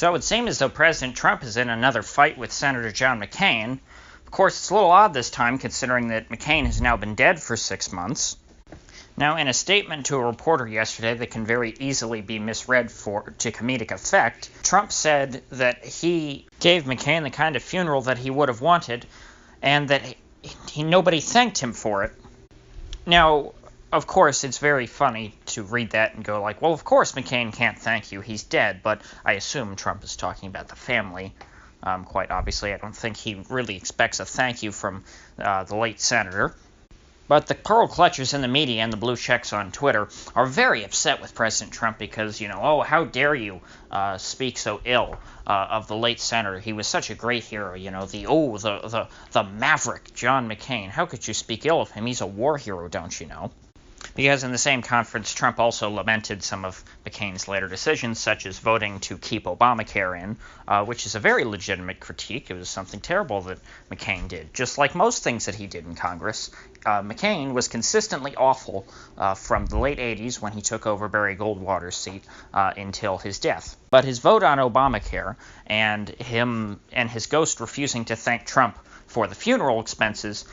So it would seem as though President Trump is in another fight with Senator John McCain. Of course, it's a little odd this time, considering that McCain has now been dead for 6 months. Now, in a statement to a reporter yesterday that can very easily be misread to comedic effect, Trump said that he gave McCain the kind of funeral that he would have wanted, and that nobody thanked him for it. Now, of course, it's very funny to read that and go like, well, of course McCain can't thank you, he's dead, but I assume Trump is talking about the family. Quite obviously, I don't think he really expects a thank you from the late senator. But the pearl clutchers in the media and the blue checks on Twitter are very upset with President Trump because, oh, how dare you speak so ill of the late senator. He was such a great hero, the maverick John McCain. How could you speak ill of him? He's a war hero, don't you know? Because in the same conference, Trump also lamented some of McCain's later decisions, such as voting to keep Obamacare in, which is a very legitimate critique. It was something terrible that McCain did. Just like most things that he did in Congress, McCain was consistently awful from the late 80s when he took over Barry Goldwater's seat until his death. But his vote on Obamacare and him and his ghost refusing to thank Trump for the funeral expenses,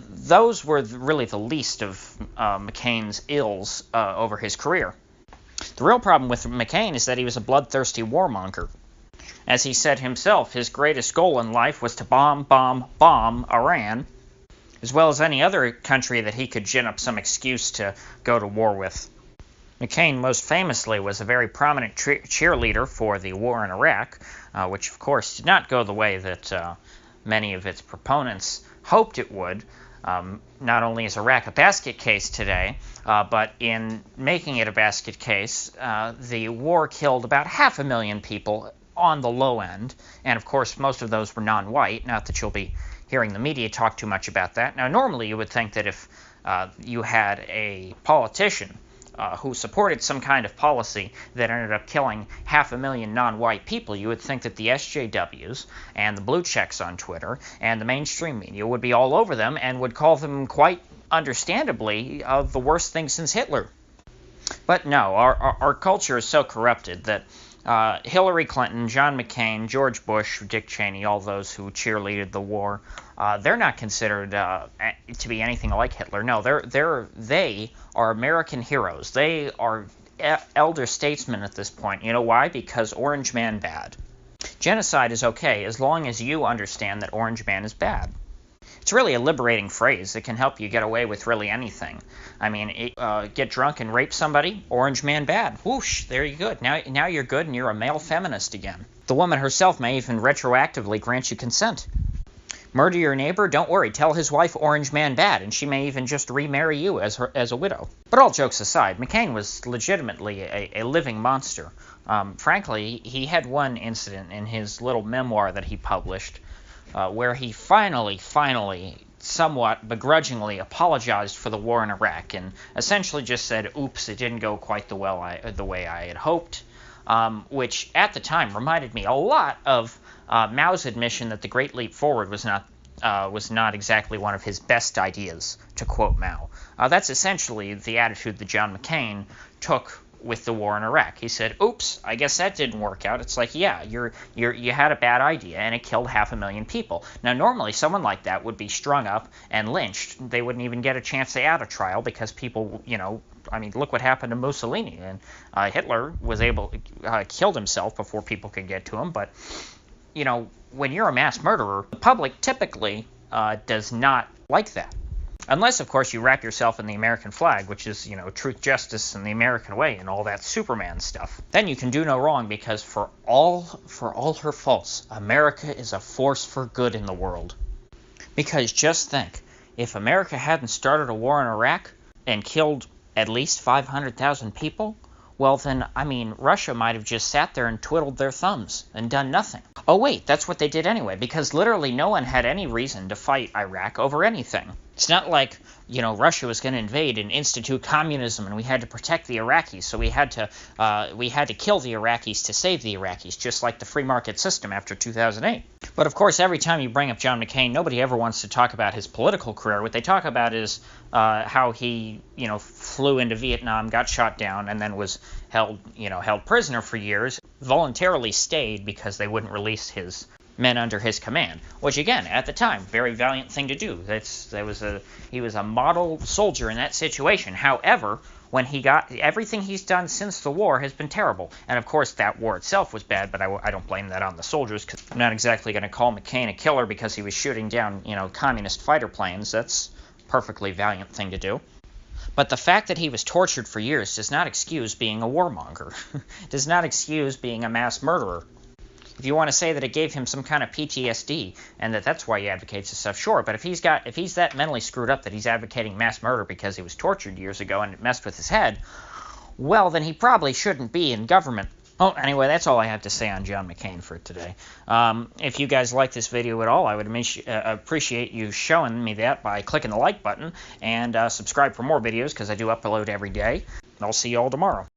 those were really the least of McCain's ills over his career. The real problem with McCain is that he was a bloodthirsty warmonger. As he said himself, his greatest goal in life was to bomb Iran, as well as any other country that he could gin up some excuse to go to war with. McCain most famously was a very prominent cheerleader for the war in Iraq, which of course did not go the way that many of its proponents hoped it would. Not only is Iraq a basket case today, but in making it a basket case, the war killed about 500,000 people on the low end, and of course most of those were non-white. Not that you'll be hearing the media talk too much about that. Now, normally you would think that if you had a politician who supported some kind of policy that ended up killing 500,000 non-white people, you would think that the SJWs and the blue checks on Twitter and the mainstream media would be all over them and would call them, quite understandably, the worst thing since Hitler. But no, our culture is so corrupted that Hillary Clinton, John McCain, George Bush, Dick Cheney, all those who cheerleaded the war, they're not considered to be anything like Hitler. No, they are American heroes. They are elder statesmen at this point. You know why? Because Orange Man bad. Genocide is okay as long as you understand that Orange Man is bad. It's really a liberating phrase. It can help you get away with really anything. I mean, get drunk and rape somebody, Orange Man bad. Whoosh, there you go. Now you're good and you're a male feminist again. The woman herself may even retroactively grant you consent. Murder your neighbor? Don't worry. Tell his wife Orange Man bad, and she may even just remarry you as a widow. But all jokes aside, McCain was legitimately a living monster. Frankly, he had one incident in his little memoir that he published where he finally, somewhat begrudgingly apologized for the war in Iraq and essentially just said, oops, it didn't go quite the way I had hoped, which at the time reminded me a lot of Mao's admission that the Great Leap Forward was not exactly one of his best ideas, to quote Mao. That's essentially the attitude that John McCain took with the war in Iraq. He said, oops, I guess that didn't work out. It's like, yeah, you had a bad idea and it killed 500,000 people. Now, normally someone like that would be strung up and lynched. They wouldn't even get a chance to add a trial because people, I mean, look what happened to Mussolini. And Hitler was killed himself before people could get to him. But, when you're a mass murderer, the public typically does not like that. Unless, of course, you wrap yourself in the American flag, which is, truth, justice, and the American way, and all that Superman stuff. Then you can do no wrong, because for all her faults, America is a force for good in the world. Because just think, if America hadn't started a war in Iraq and killed at least 500,000 people, well then, Russia might have just sat there and twiddled their thumbs and done nothing. Oh wait, that's what they did anyway, because literally no one had any reason to fight Iraq over anything. It's not like, Russia was going to invade and institute communism, and we had to protect the Iraqis, so we had to kill the Iraqis to save the Iraqis, just like the free market system after 2008. But of course, every time you bring up John McCain, nobody ever wants to talk about his political career. What they talk about is how he, flew into Vietnam, got shot down, and then was held prisoner for years. Voluntarily stayed because they wouldn't release his men under his command, which again, at the time, very valiant thing to do. He was a model soldier in that situation. However, when everything he's done since the war has been terrible, and of course that war itself was bad, but I don't blame that on the soldiers, because I'm not exactly going to call McCain a killer because he was shooting down communist fighter planes. That's a perfectly valiant thing to do. But the fact that he was tortured for years does not excuse being a warmonger. Does not excuse being a mass murderer. If you want to say that it gave him some kind of PTSD and that's why he advocates this stuff, sure. But if he's that mentally screwed up that he's advocating mass murder because he was tortured years ago and it messed with his head, well, then he probably shouldn't be in government. Oh, anyway, that's all I have to say on John McCain for today. If you guys like this video at all, I would appreciate you showing me that by clicking the like button and subscribe for more videos because I do upload every day. I'll see you all tomorrow.